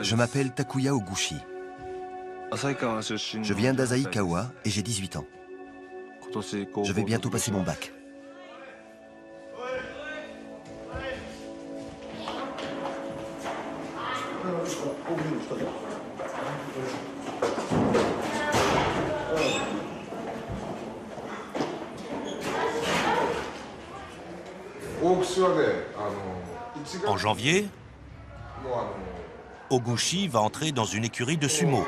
Je m'appelle Takuya Oguchi. Je viens d'Asaikawa et j'ai 18 ans. Je vais bientôt passer mon bac. En janvier, Oguchi va entrer dans une écurie de sumo.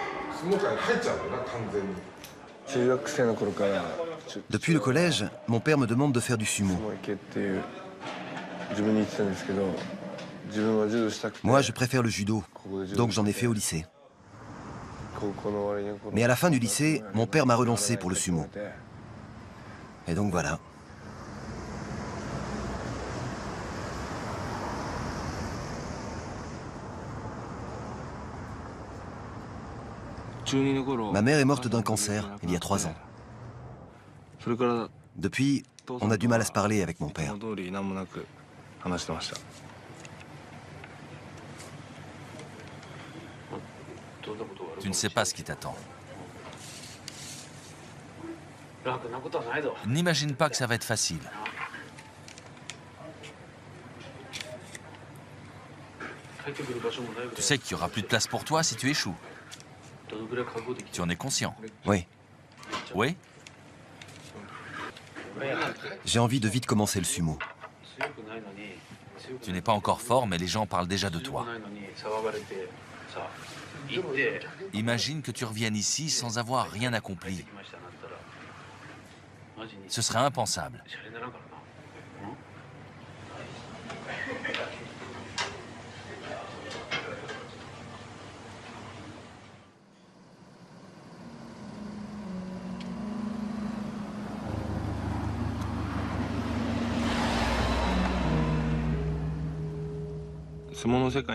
Depuis le collège, mon père me demande de faire du sumo. Moi, je préfère le judo, donc j'en ai fait au lycée. Mais à la fin du lycée, mon père m'a relancé pour le sumo. Et donc voilà. Ma mère est morte d'un cancer il y a 3 ans. Depuis, on a du mal à se parler avec mon père. Tu ne sais pas ce qui t'attend. N'imagine pas que ça va être facile. Tu sais qu'il n'y aura plus de place pour toi si tu échoues. Tu en es conscient? Oui. Oui? J'ai envie de vite commencer le sumo. Tu n'es pas encore fort, mais les gens parlent déjà de toi. Imagine que tu reviennes ici sans avoir rien accompli. Ce serait impensable.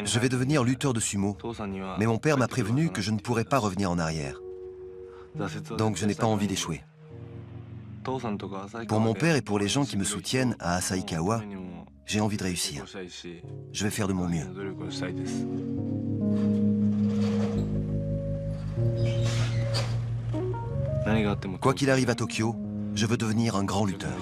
Je vais devenir lutteur de sumo, mais mon père m'a prévenu que je ne pourrais pas revenir en arrière. Donc je n'ai pas envie d'échouer. Pour mon père et pour les gens qui me soutiennent à Asaikawa, j'ai envie de réussir. Je vais faire de mon mieux. Quoi qu'il arrive à Tokyo, je veux devenir un grand lutteur.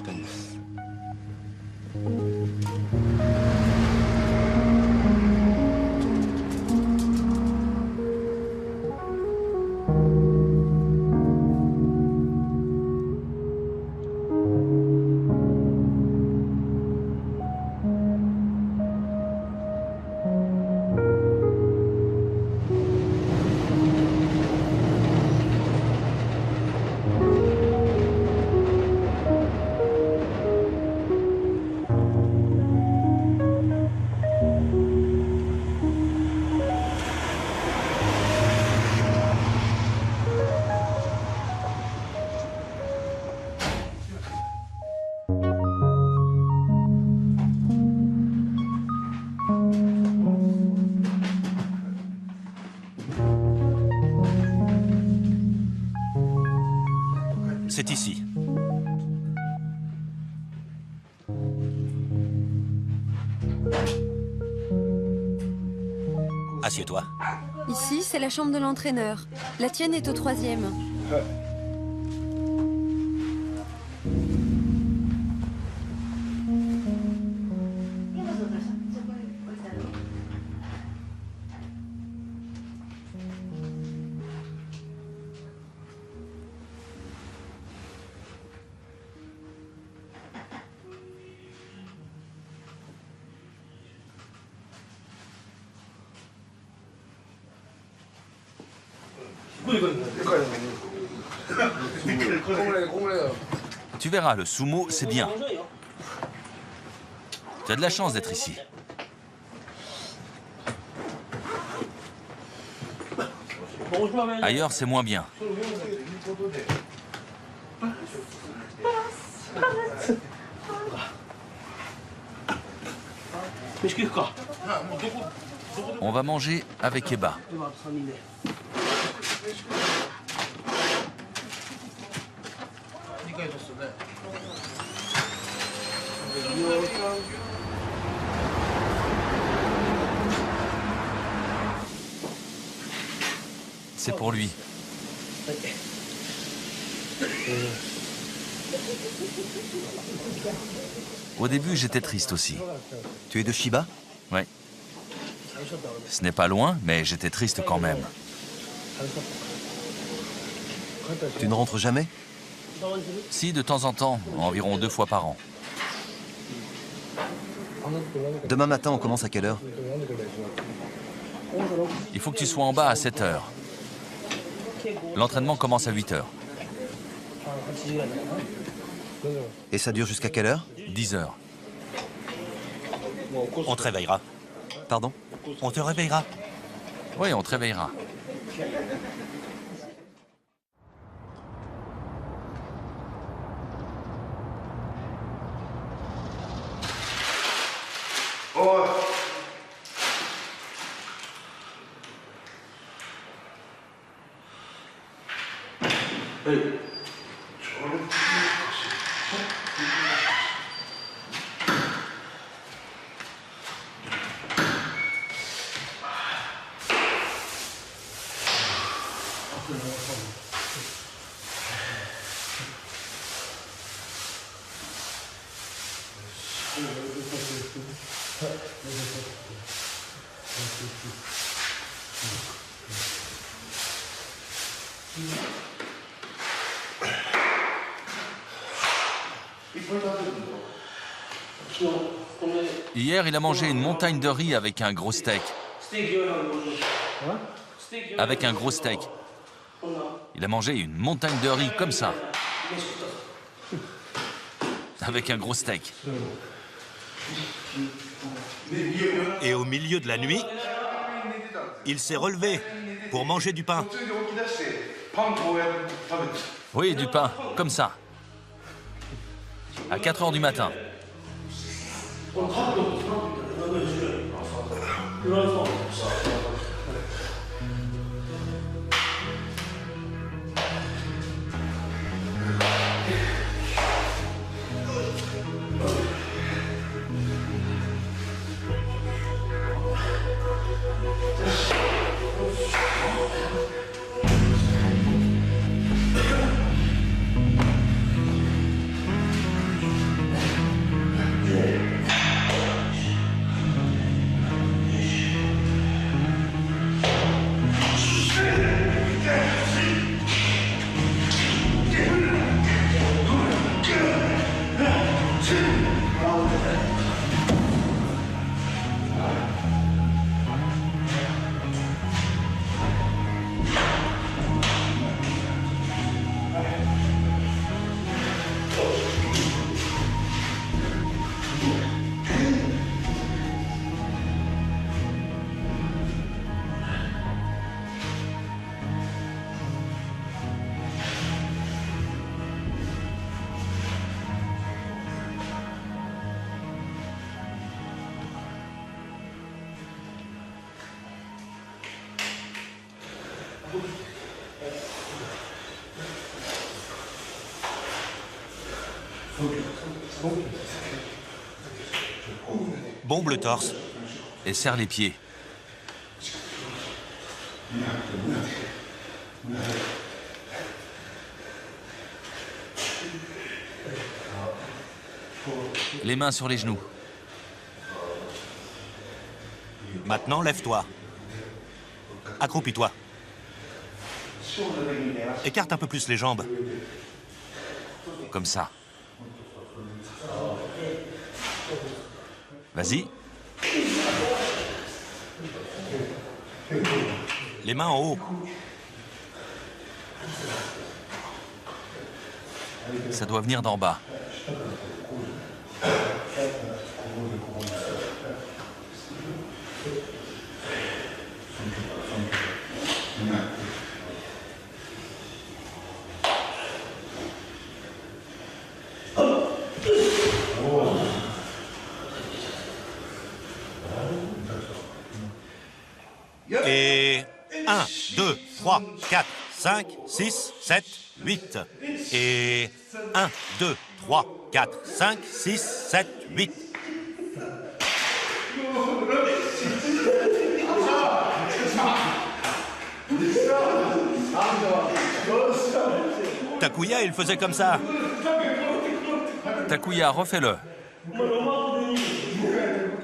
C'est ici. Assieds-toi. Ici, c'est la chambre de l'entraîneur. La tienne est au 3e. Tu verras, le sumo, c'est bien. Tu as de la chance d'être ici. Ailleurs, c'est moins bien. On va manger avec Eba. C'est pour lui. Au début, j'étais triste aussi. Tu es de Chiba? Oui. Ce n'est pas loin, mais j'étais triste quand même. Tu ne rentres jamais? Si, de temps en temps, environ 2 fois par an. Demain matin, on commence à quelle heure? Il faut que tu sois en bas à 7 heures. L'entraînement commence à 8 heures. Et ça dure jusqu'à quelle heure? 10 heures. On te réveillera. Pardon? On te réveillera. Oui, on te réveillera. Hier, il a mangé une montagne de riz avec un gros steak. Avec un gros steak. Il a mangé une montagne de riz comme ça. Avec un gros steak. Et au milieu de la nuit, il s'est relevé pour manger du pain. Oui, du pain, comme ça. À 4 heures du matin. Bombe le torse. Et serre les pieds. Les mains sur les genoux. Maintenant, lève-toi. Accroupis-toi. Écarte un peu plus les jambes. Comme ça. Vas-y. Les mains en haut. Ça doit venir d'en bas. Et 1, 2, 3, 4, 5, 6, 7, 8. Et 1, 2, 3, 4, 5, 6, 7, 8. Takuya, il faisait comme ça. Takuya, refais-le.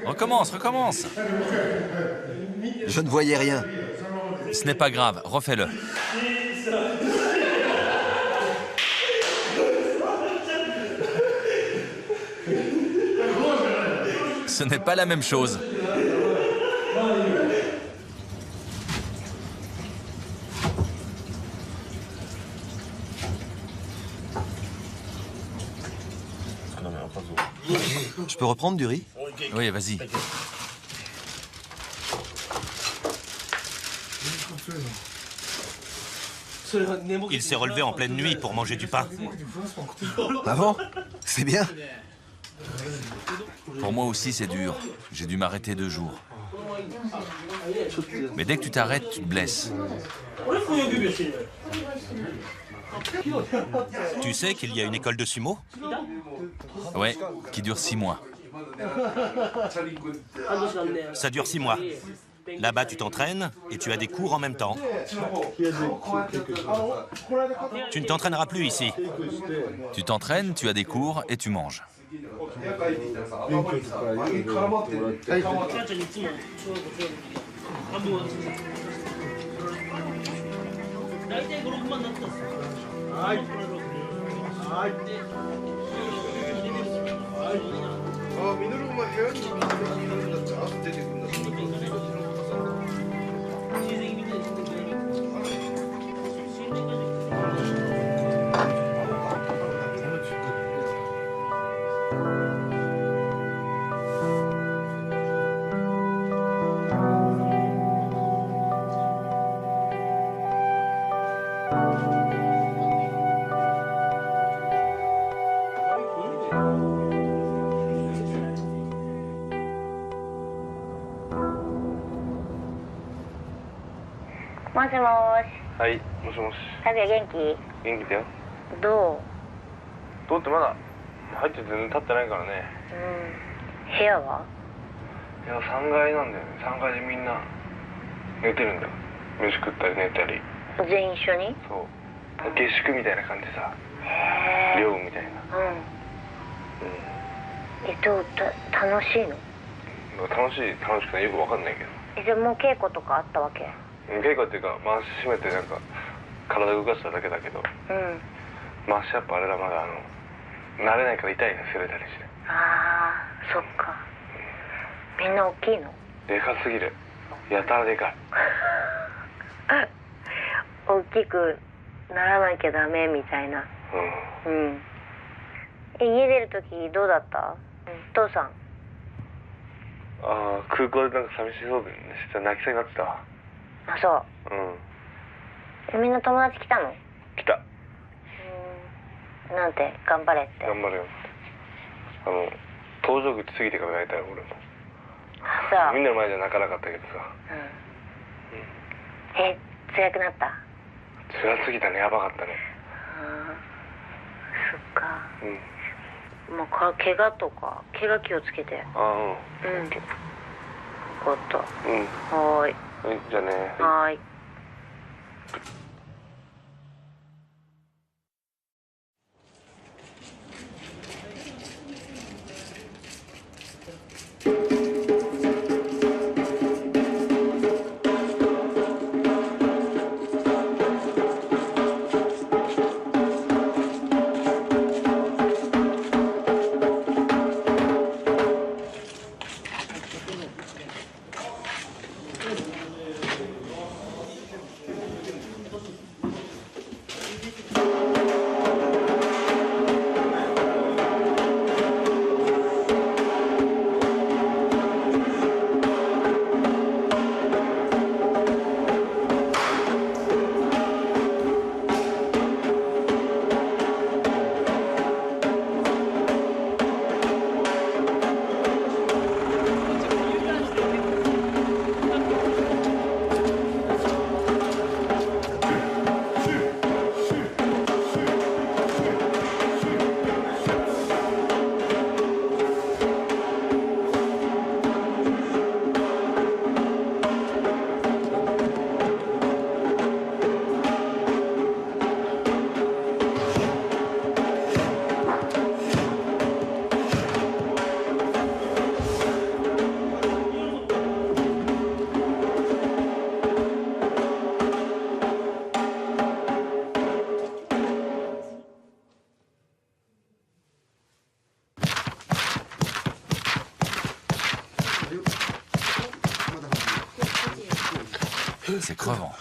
Recommence, recommence. Je ne voyais rien. Ce n'est pas grave, refais-le. Ce n'est pas la même chose. Je peux reprendre du riz? Oui, vas-y. Il s'est relevé en pleine nuit pour manger du pain. Ah bon? C'est bien. Pour moi aussi, c'est dur. J'ai dû m'arrêter 2 jours. Mais dès que tu t'arrêtes, tu te blesses. Tu sais qu'il y a une école de sumo? Ouais, qui dure 6 mois. Ça dure 6 mois. Là-bas, tu t'entraînes et tu as des cours en même temps. Tu ne t'entraîneras plus ici. Tu t'entraînes, tu as des cours et tu manges.もしもーし。はい、もしもし。タビは元気？元気だよ。どどうってまだ入って全然経ってないからね。う？部屋は？いや、3階なんだよね。3階でみんな寝てるんだよ。飯食ったり寝たり。全員一緒に？そう。下宿みたいな感じでさ。寮みたいな。どう楽しいの？楽しくないよくわかんないけど。じゃあもう稽古とかあったわけ？稽古っていうか回し締めてなんか体動かしただけだけど、回しやっぱあれだまだ慣れないから痛いね、すれたりして。ああ、そっか。みんな大きいの？でかすぎる。やたらでかい。大きくならなきゃダメみたいな。家出るときどうだった？父さん。ああ、空港でなんか寂しそうでして泣きそうになってたわ。あ、そう。みんな友達来たの？来た。なんて？頑張れって。頑張れよって。搭乗口過ぎてから泣いたよ、俺も。あ、そう。みんなの前じゃ泣かなかったけどさ。辛くなった？辛すぎたね、やばかったね。そっか。もう怪我とか、怪我気をつけて。ああ、分かった。はーい。じゃあね。はーい。C'est crevant.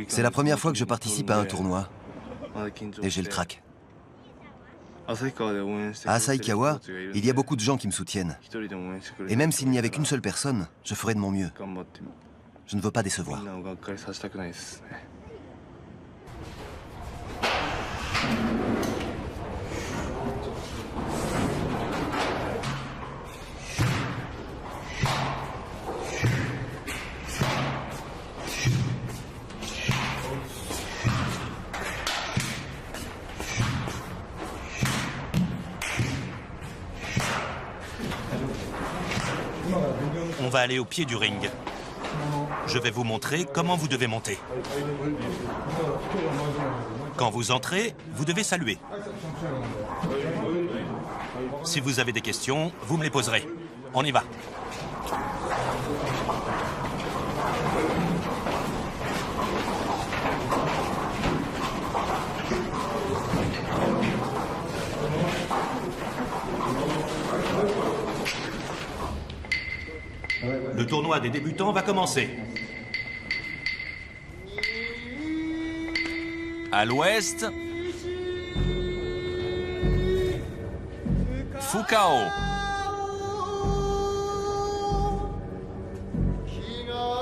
C'est la première fois que je participe à un tournoi et j'ai le trac. À Asahikawa, il y a beaucoup de gens qui me soutiennent. Et même s'il n'y avait qu'une seule personne, je ferai de mon mieux. Je ne veux pas décevoir. On va aller au pied du ring. Je vais vous montrer comment vous devez monter. Quand vous entrez, vous devez saluer. Si vous avez des questions, vous me les poserez. On y va. Le tournoi des débutants va commencer. À l'ouest, Fukao.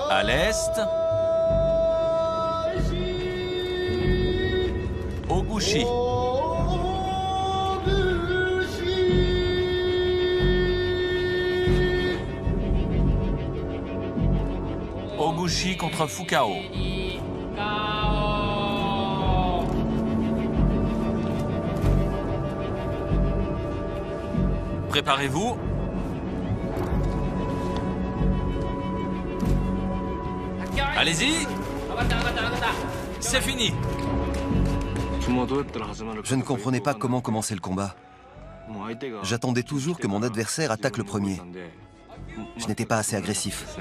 À l'est, Oguchi. Oguchi contre Fukao. Préparez-vous. Allez-y. C'est fini. Je ne comprenais pas comment commencer le combat. J'attendais toujours que mon adversaire attaque le premier. Je n'étais pas assez agressif.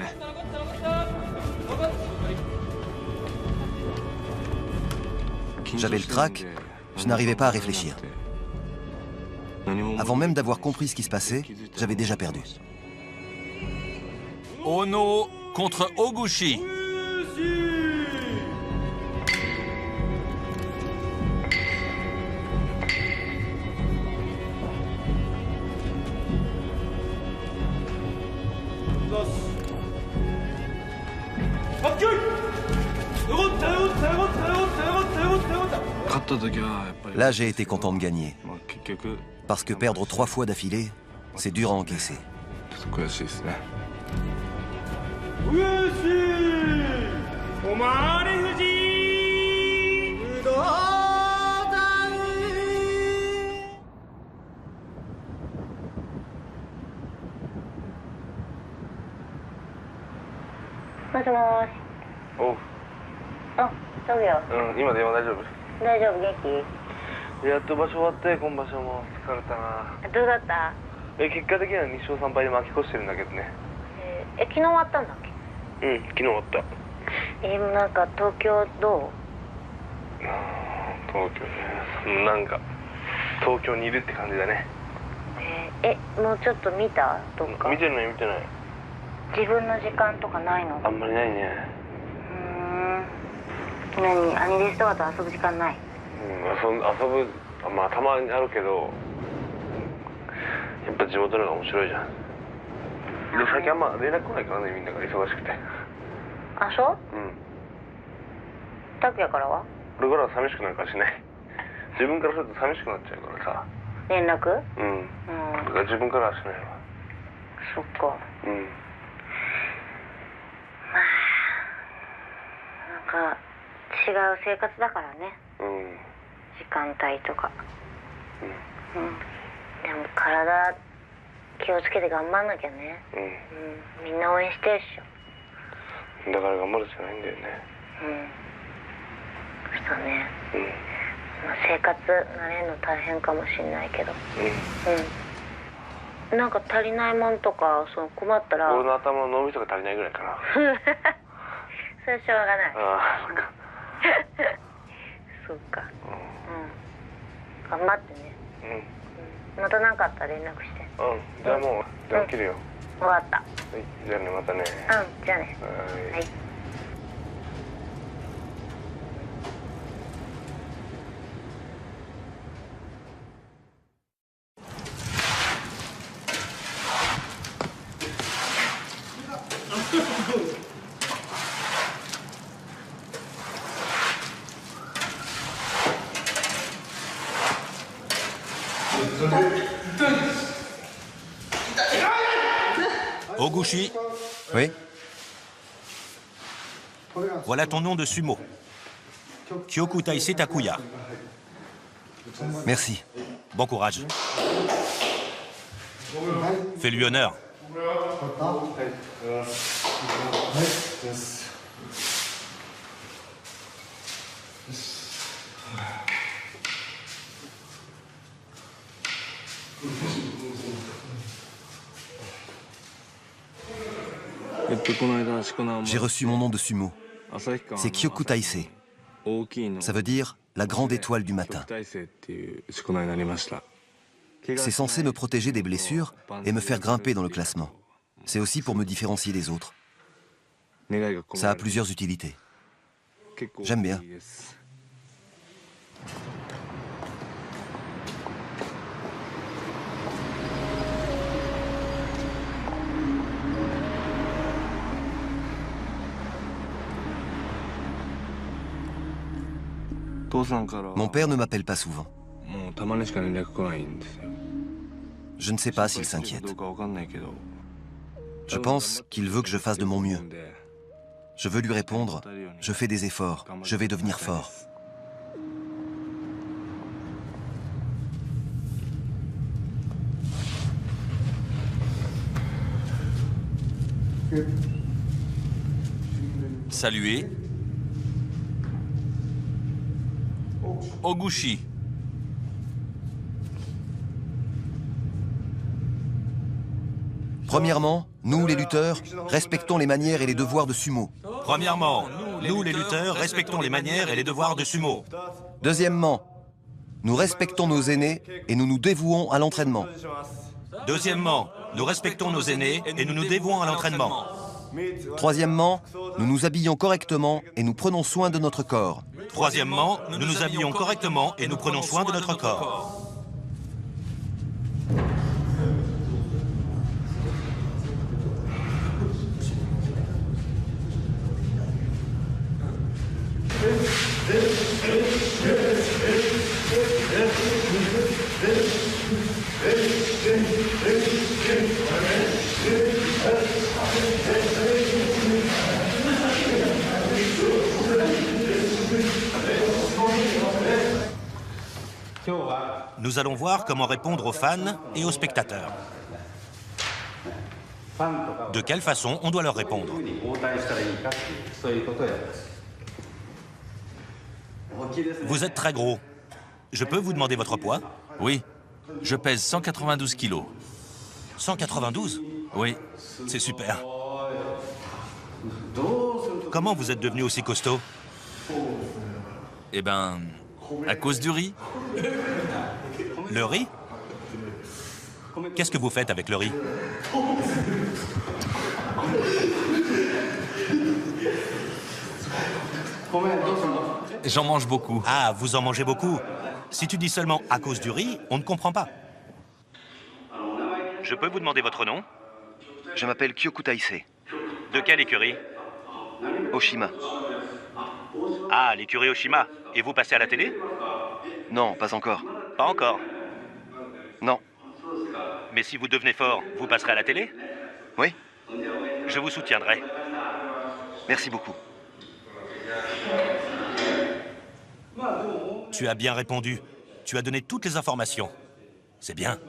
J'avais le trac, je n'arrivais pas à réfléchir. Avant même d'avoir compris ce qui se passait, j'avais déjà perdu. Ono contre Oguchi. Là, j'ai été content de gagner. Parce que perdre 3 fois d'affilée, c'est dur à encaisser.おう。あ、そうよ。今電話大丈夫？大丈夫、元気？やっと場所終わって今場所も疲れたな。どうだった？結果的には2勝3敗で負け越してるんだけどね。昨日終わったんだっけ？昨日終わった。なんか東京どう？東京ね。なんか東京にいるって感じだね。もうちょっと見たとか？見てない見てない。自分の時間とかないの？あんまりないね。何、アニデスとかと遊ぶ時間ない？遊ぶ、まあたまにあるけど、やっぱ地元の方が面白いじゃん。で最近あんま連絡来ないからね、みんなが忙しくて。あ、そう？拓也からは？俺からは寂しくなるかもしれない。自分からすると寂しくなっちゃうからさ。連絡？だから自分からはしないわ。そっか。まあ、なんか違う生活だからね。時間帯とかでも体気をつけて頑張んなきゃねみんな応援してるっしょだから頑張るしかないんだよねそうねまあ生活慣れるの大変かもしんないけどなんか足りないもんとか困ったら俺の頭の脳みそが足りないぐらいかなそれはしょうがないああそっかそっか頑張ってねまた何かあったら連絡してじゃあもう電話切るよ分かったはいじゃあねまたねじゃあねはいOguchi, Oui? voilà ton nom de sumo. Kyoku Taisei Takuya. Merci. Bon courage. Fais-lui honneur. J'ai reçu mon nom de sumo. C'est Kyoku Taisei. Ça veut dire la grande étoile du matin. C'est censé me protéger des blessures et me faire grimper dans le classement. C'est aussi pour me différencier des autres. Ça a plusieurs utilités. J'aime bien. Mon père ne m'appelle pas souvent. Je ne sais pas s'il s'inquiète. Je pense qu'il veut que je fasse de mon mieux. Je veux lui répondre, je fais des efforts, je vais devenir fort. Saluer. Oguchi. Premièrement, nous les lutteurs, respectons les manières et les devoirs de sumo. Premièrement, nous les lutteurs respectons les manières et les devoirs de sumo. Deuxièmement, nous respectons nos aînés et nous nous dévouons à l'entraînement. Deuxièmement, nous respectons nos aînés et nous nous dévouons à l'entraînement. Troisièmement, nous nous habillons correctement et nous prenons soin de notre corps. Troisièmement, nous nous habillons correctement et nous prenons soin de notre corps. Nous allons voir comment répondre aux fans et aux spectateurs. De quelle façon on doit leur répondre? Vous êtes très gros. Je peux vous demander votre poids? Oui, je pèse 192 kilos. 192? Oui. C'est super. Comment vous êtes devenu aussi costaud? Eh ben, à cause du riz. Le riz? Qu'est-ce que vous faites avec le riz? J'en mange beaucoup. Ah, vous en mangez beaucoup. Si tu dis seulement à cause du riz, on ne comprend pas. Je peux vous demander votre nom? Je m'appelle Kyoku Taisei. De quelle écurie? Oshima. Ah, l'écurie Oshima. Et vous passez à la télé? Non, pas encore. Pas encore. Non. Mais si vous devenez fort, vous passerez à la télé? Oui? Je vous soutiendrai. Merci beaucoup. Tu as bien répondu. Tu as donné toutes les informations. C'est bien.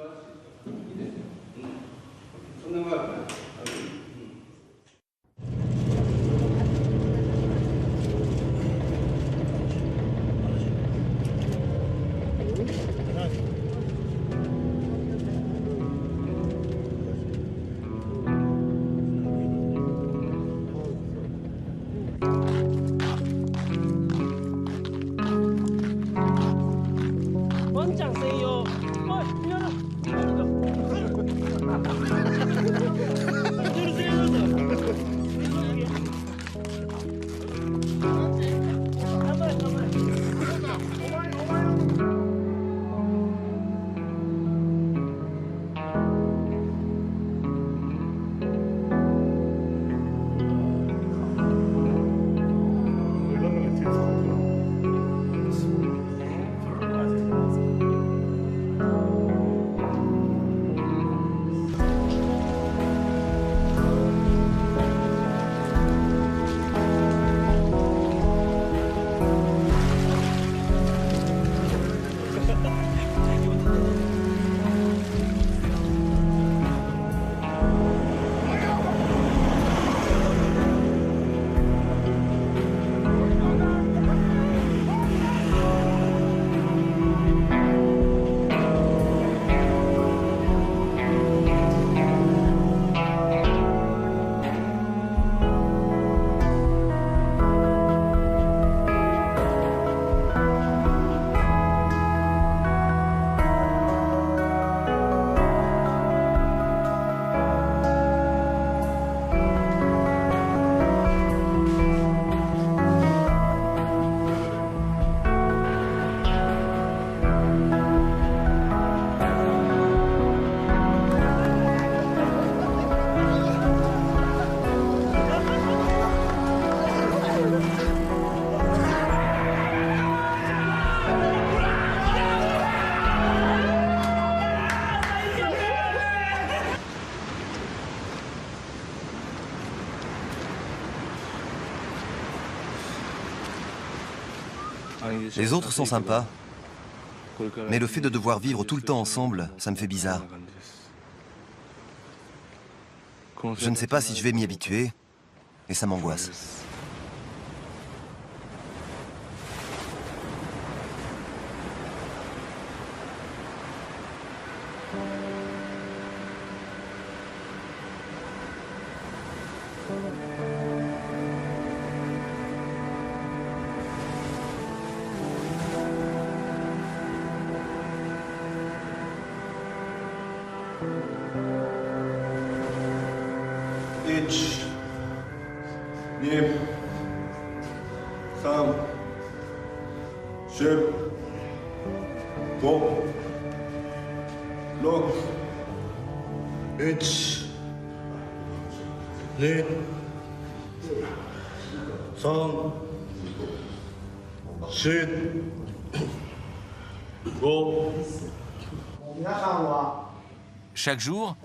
Les autres sont sympas, mais le fait de devoir vivre tout le temps ensemble, ça me fait bizarre. Je ne sais pas si je vais m'y habituer, et ça m'angoisse. Chaque jour,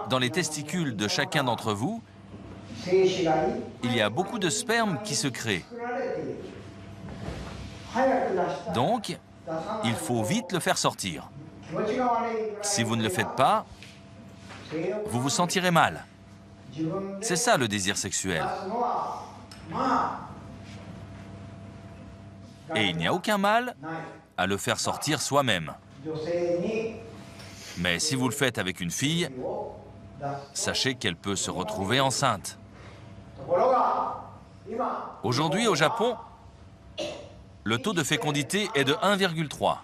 dans les testicules de chacun d'entre vous, il y a beaucoup de sperme qui se créent. Donc, il faut vite le faire sortir. Si vous ne le faites pas, vous vous sentirez mal. C'est ça le désir sexuel. Et il n'y a aucun mal à le faire sortir soi-même. Mais si vous le faites avec une fille, sachez qu'elle peut se retrouver enceinte. Aujourd'hui, au Japon, le taux de fécondité est de 1,3.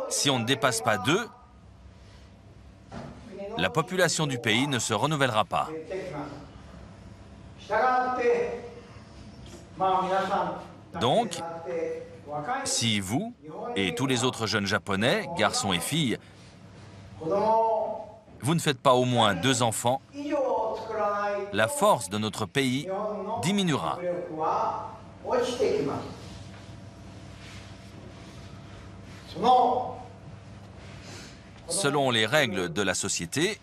Si on ne dépasse pas 2, la population du pays ne se renouvellera pas. Donc, si vous et tous les autres jeunes japonais, garçons et filles, vous ne faites pas au moins 2 enfants, la force de notre pays diminuera. Selon les règles de la société,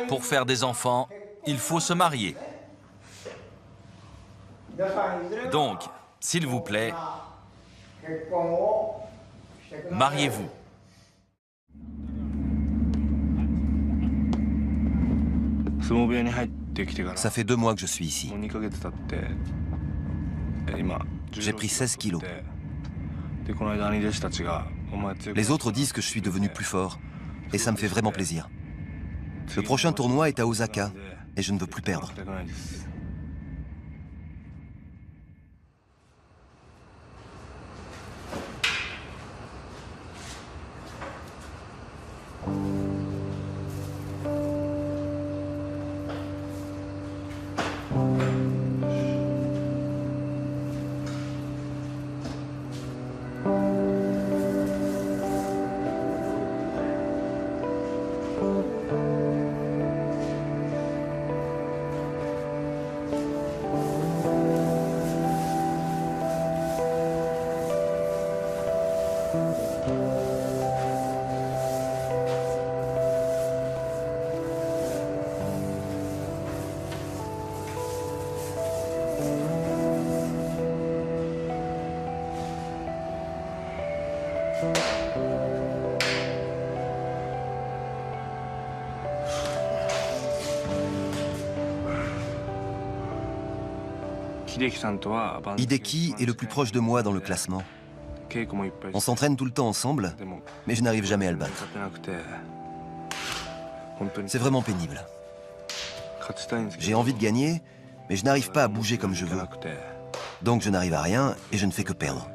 pour faire des enfants, il faut se marier. Donc, s'il vous plaît, mariez-vous. Ça fait 2 mois que je suis ici. J'ai pris 16 kilos. Les autres disent que je suis devenu plus fort, et ça me fait vraiment plaisir. Le prochain tournoi est à Osaka, et je ne veux plus perdre. Hideki est le plus proche de moi dans le classement. On s'entraîne tout le temps ensemble, mais je n'arrive jamais à le battre. C'est vraiment pénible. J'ai envie de gagner, mais je n'arrive pas à bouger comme je veux. Donc je n'arrive à rien et je ne fais que perdre.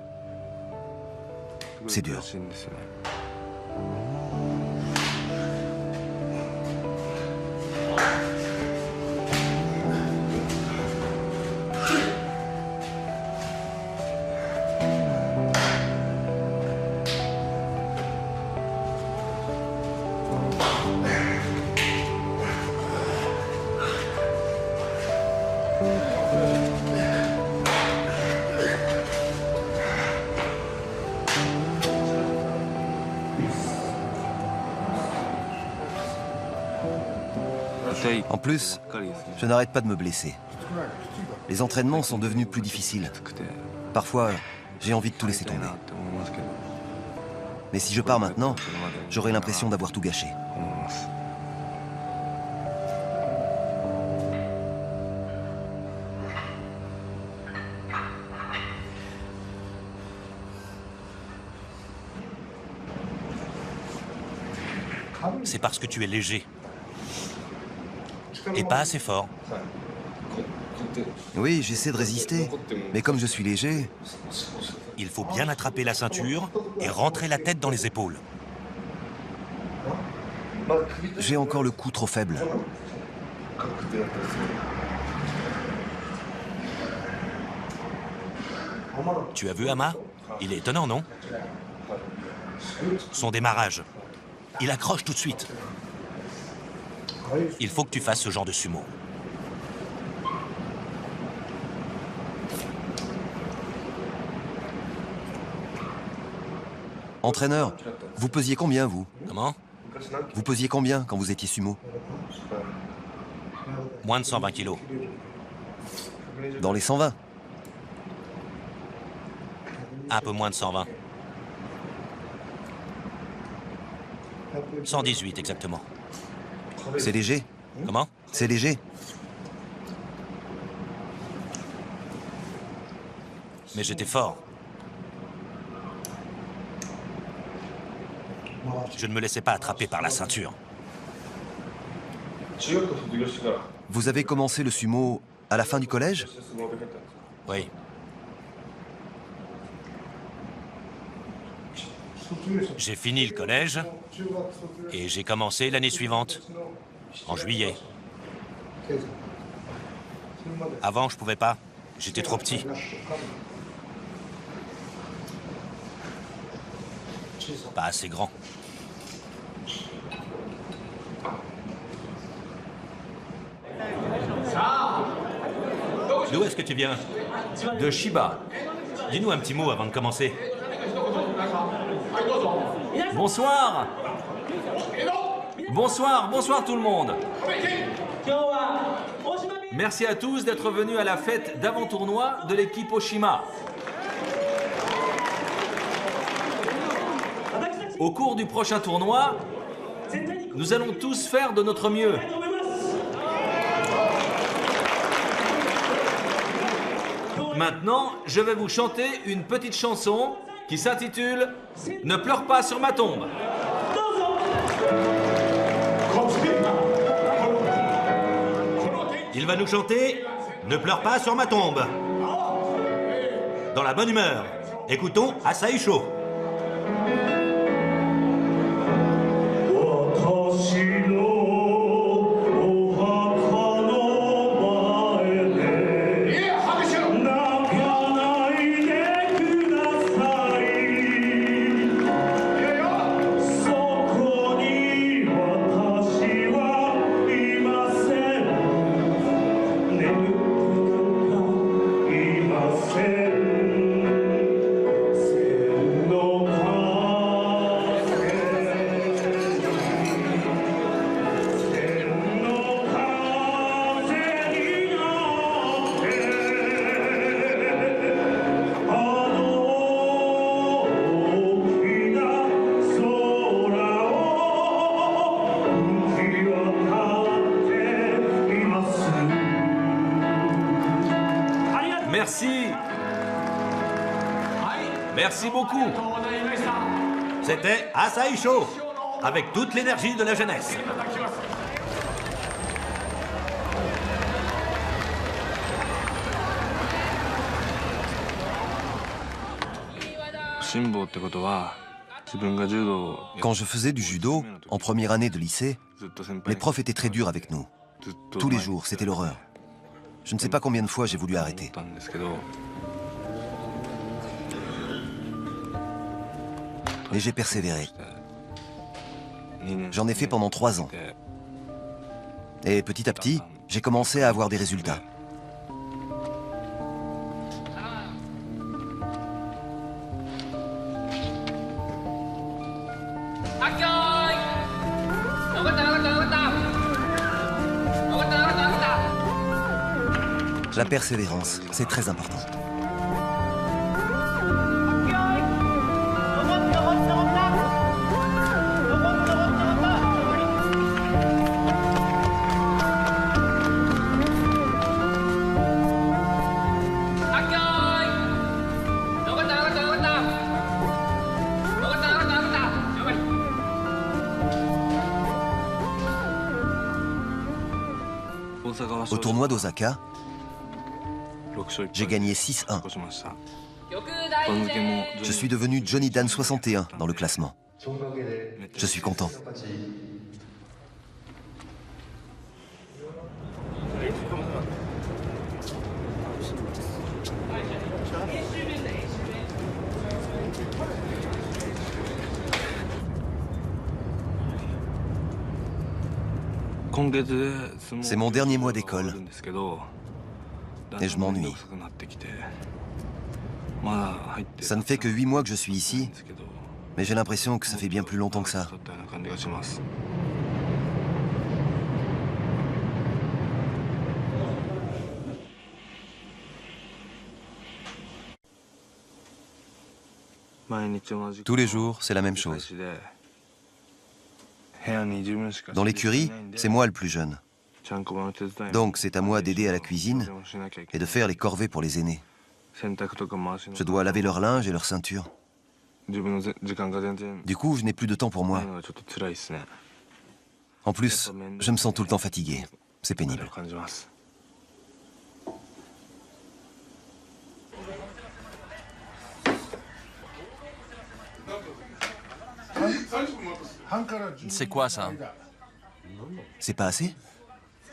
C'est dur. En plus, je n'arrête pas de me blesser. Les entraînements sont devenus plus difficiles. Parfois, j'ai envie de tout laisser tomber. Mais si je pars maintenant, j'aurai l'impression d'avoir tout gâché. C'est parce que tu es léger. Et pas assez fort. Oui, j'essaie de résister. Mais comme je suis léger, Il faut bien attraper la ceinture et rentrer la tête dans les épaules. j'ai encore le cou trop faible. Tu as vu Ama? Il est étonnant, non? Son démarrage. Il accroche tout de suite. Il faut que tu fasses ce genre de sumo. Entraîneur, vous pesiez combien, vous? Comment? Vous pesiez combien quand vous étiez sumo? Moins de 120 kilos. Dans les 120? Un peu moins de 120. 118 exactement. C'est léger? Comment? C'est léger? Mais j'étais fort. Je ne me laissais pas attraper par la ceinture. Vous avez commencé le sumo à la fin du collège? Oui. J'ai fini le collège et j'ai commencé l'année suivante, en juillet. Avant, je pouvais pas. J'étais trop petit. Pas assez grand. D'où est-ce que tu viens? De Shiba. Dis-nous un petit mot avant de commencer. Bonsoir. Bonsoir tout le monde. Merci à tous d'être venus à la fête d'avant-tournoi de l'équipe Oshima. Au cours du prochain tournoi, nous allons tous faire de notre mieux. Maintenant, je vais vous chanter une petite chanson qui s'intitule « Ne pleure pas sur ma tombe ». Il va nous chanter « Ne pleure pas sur ma tombe ». Dans la bonne humeur, écoutons Asahi Sho. Merci. Merci beaucoup. C'était Asahi Sho, avec toute l'énergie de la jeunesse. Quand je faisais du judo, en première année de lycée, les profs étaient très durs avec nous. Tous les jours, c'était l'horreur. Je ne sais pas combien de fois j'ai voulu arrêter. Mais j'ai persévéré. J'en ai fait pendant 3 ans. Et petit à petit, j'ai commencé à avoir des résultats. La persévérance, c'est très important. Au tournoi d'Osaka, j'ai gagné 6-1. Je suis devenu Johnny Dan 61 dans le classement. Je suis content. C'est mon dernier mois d'école. Et je m'ennuie. Ça ne fait que 8 mois que je suis ici, mais j'ai l'impression que ça fait bien plus longtemps que ça. Tous les jours, c'est la même chose. Dans l'écurie, c'est moi le plus jeune. Donc c'est à moi d'aider à la cuisine et de faire les corvées pour les aînés. Je dois laver leur linge et leur ceinture. Du coup, je n'ai plus de temps pour moi. En plus, je me sens tout le temps fatigué. C'est pénible. C'est quoi ça? C'est pas assez?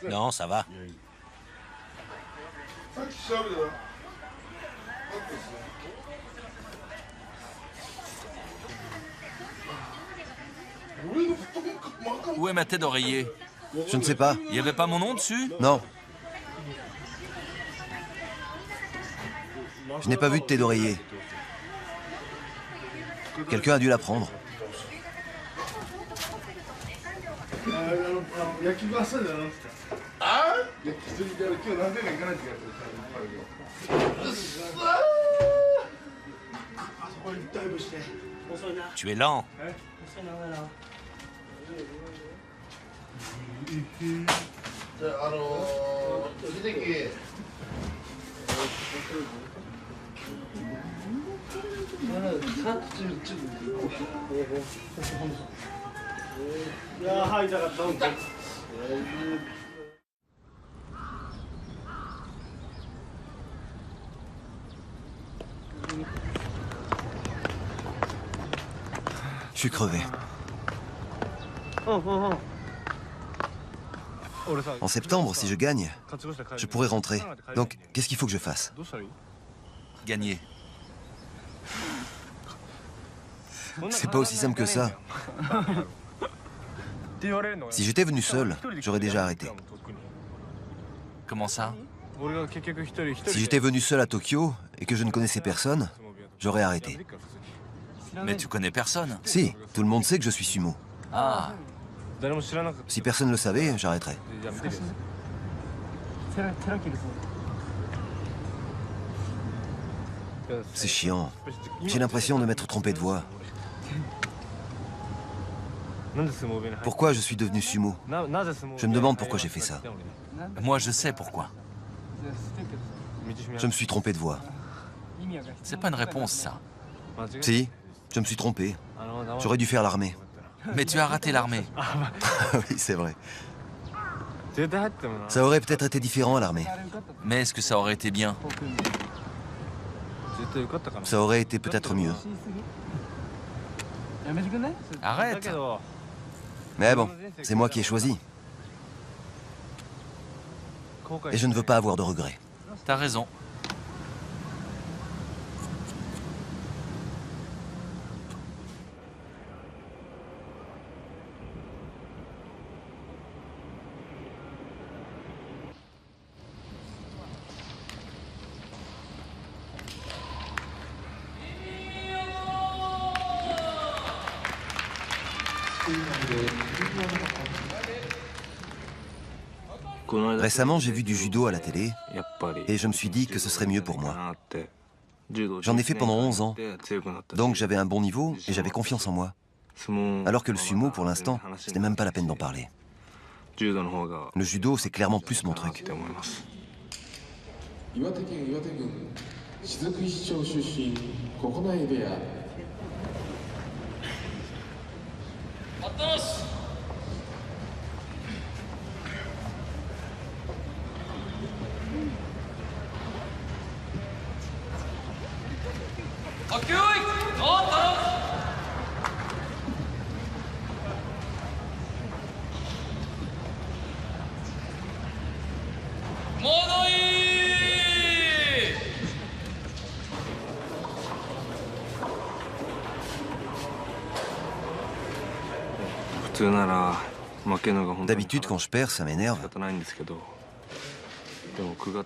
Non, ça va. Où est ma tête d'oreiller? Je ne sais pas. Il n'y avait pas mon nom dessus? Non. Je n'ai pas vu de thé d'oreiller. Quelqu'un a dû la prendre. Tu es lent. Je suis crevé. En septembre, si je gagne, je pourrai rentrer. Donc, qu'est-ce qu'il faut que je fasse? Gagner. C'est pas aussi simple que ça. Si j'étais venu seul, j'aurais déjà arrêté. Comment ça? Si j'étais venu seul à Tokyo et que je ne connaissais personne, j'aurais arrêté. Mais tu connais personne. Si, tout le monde sait que je suis sumo. Ah, Si personne ne le savait, j'arrêterais. C'est chiant. J'ai l'impression de m'être trompé de voie. Pourquoi je suis devenu sumo? Je me demande pourquoi j'ai fait ça. moi je sais pourquoi. Je me suis trompé de voie. C'est pas une réponse, ça. Si, je me suis trompé. J'aurais dû faire l'armée. Mais tu as raté l'armée. Oui, c'est vrai. Ça aurait peut-être été différent à l'armée. Mais est-ce que ça aurait été bien? Ça aurait été peut-être mieux. Arrête. Mais bon, c'est moi qui ai choisi. Et je ne veux pas avoir de regrets. T'as raison. Récemment, j'ai vu du judo à la télé et je me suis dit que ce serait mieux pour moi. J'en ai fait pendant 11 ans, donc j'avais un bon niveau et j'avais confiance en moi. Alors que le sumo, pour l'instant, ce n'est même pas la peine d'en parler. Le judo, c'est clairement plus mon truc. 岩手県岩手郡雫石町出身九重部屋 D'habitude, quand je perds, ça m'énerve.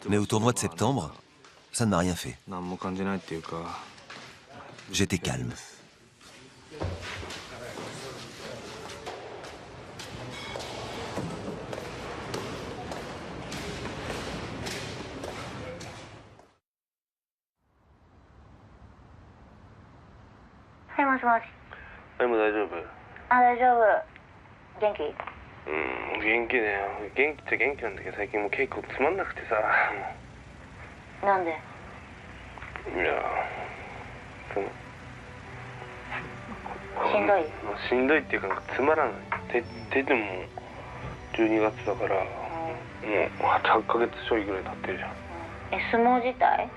Mais au tournoi de septembre, ça ne m'a rien fait. J'étais calme.はい、もしもし。はい、もう大丈夫。あ、大丈夫。元気？元気だよ。元気っちゃ元気なんだけど、最近もう結構つまんなくてさ。なんで？いや、しんどい？しんどいっていうか、なんかつまらない。出ても12月だから、もう8ヶ月ちょいぐらい経ってるじゃん。相撲自体？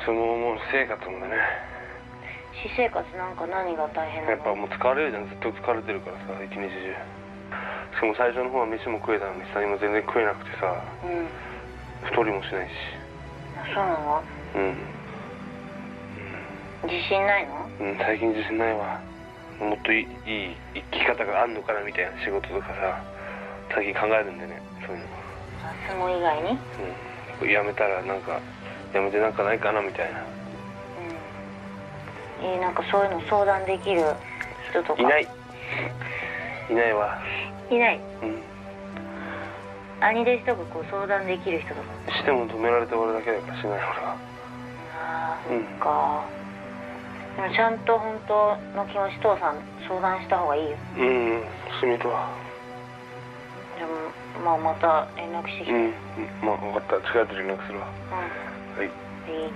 相撲も生活もね。私生活なんか何が大変なの？やっぱもう疲れるじゃん。ずっと疲れてるからさ、一日中。しかも最初の方は飯も食えたのにさ、今全然食えなくてさ、太りもしないし。そうなの？自信ないの？最近自信ないわ。もっといい生き方があんのかなみたいな仕事とかさ、最近考えるんでね、そういうの。相撲以外に？やめたらなんか、やめてなんかないかなみたいな。なんかそういうの相談できる人とか。いないわ。いない？兄弟子とかこう相談できる人とか。しても止められて終わるだけだからしない俺は。ああ、そっか。でもちゃんと本当の気持ち父さん相談した方がいいよ。住みとは。でもまあまた連絡してきて。まあ分かった。近いと連絡するわ。はい。いい。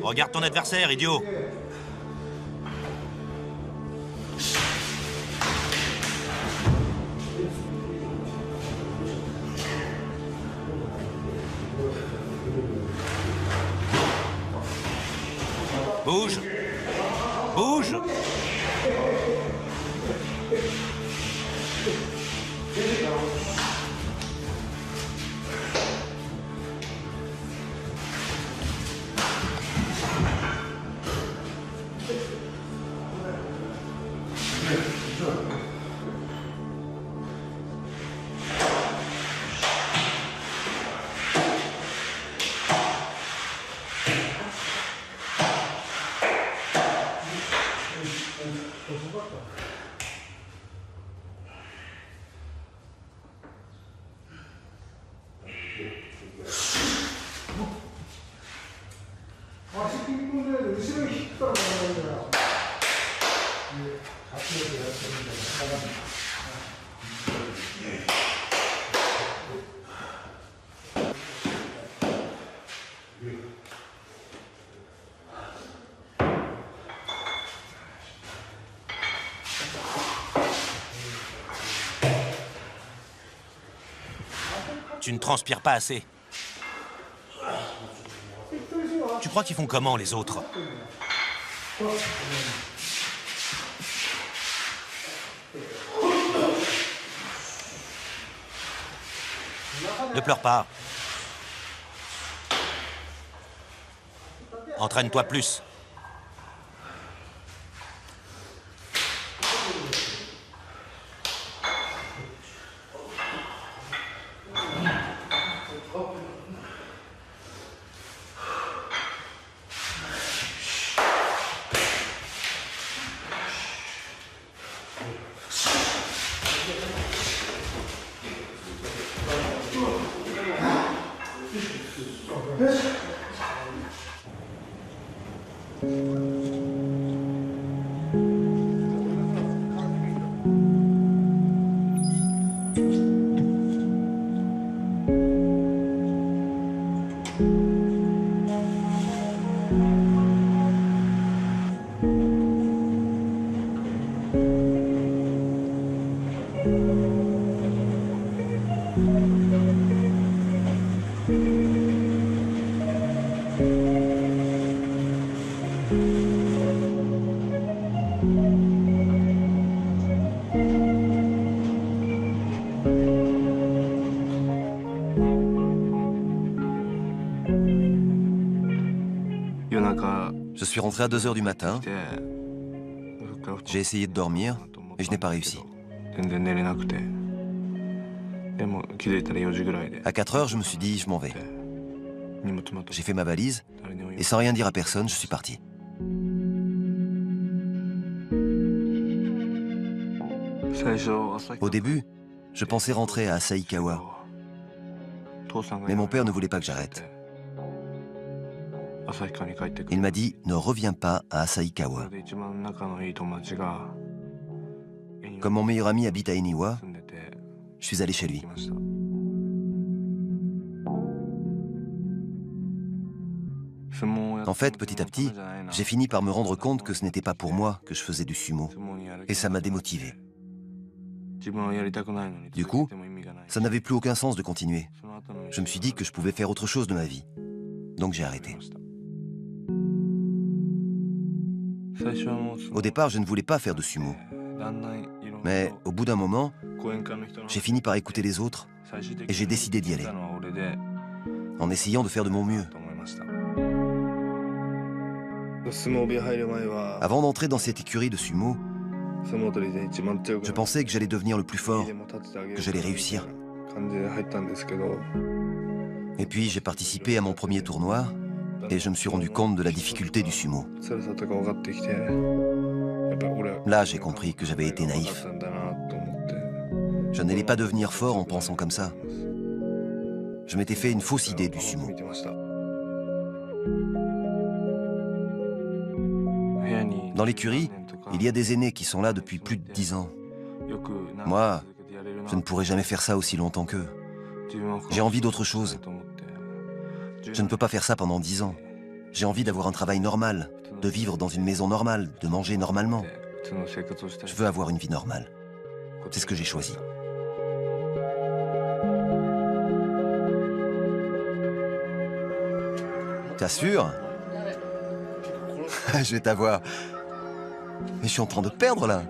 Regarde ton adversaire, idiot. Bouge. Bouge. Tu ne transpires pas assez. Tu crois qu'ils font comment, les autres? Ne pleure pas. Entraîne-toi plus. Je suis rentré à 2 h du matin. J'ai essayé de dormir, mais je n'ai pas réussi. À 4 h, je me suis dit, je m'en vais. J'ai fait ma valise, et sans rien dire à personne, je suis parti. Au début, je pensais rentrer à Asahikawa. Mais mon père ne voulait pas que j'arrête. Il m'a dit, ne reviens pas à Asahikawa. Comme mon meilleur ami habite à Eniwa, je suis allé chez lui. En fait, petit à petit, j'ai fini par me rendre compte que ce n'était pas pour moi que je faisais du sumo. Et ça m'a démotivé. Du coup, ça n'avait plus aucun sens de continuer. Je me suis dit que je pouvais faire autre chose de ma vie. Donc j'ai arrêté. Au départ, je ne voulais pas faire de sumo. Mais au bout d'un moment, j'ai fini par écouter les autres et j'ai décidé d'y aller, en essayant de faire de mon mieux. Avant d'entrer dans cette écurie de sumo, je pensais que j'allais devenir le plus fort, que j'allais réussir. Et puis j'ai participé à mon premier tournoi et je me suis rendu compte de la difficulté du sumo. Là, j'ai compris que j'avais été naïf. Je n'allais pas devenir fort en pensant comme ça. Je m'étais fait une fausse idée du sumo. Dans l'écurie, il y a des aînés qui sont là depuis plus de 10 ans. Moi, je ne pourrais jamais faire ça aussi longtemps qu'eux. J'ai envie d'autre chose. Je ne peux pas faire ça pendant 10 ans. J'ai envie d'avoir un travail normal, de vivre dans une maison normale, de manger normalement. Je veux avoir une vie normale. C'est ce que j'ai choisi. T'assures? Je vais t'avoir. Mais je suis en train de perdre là.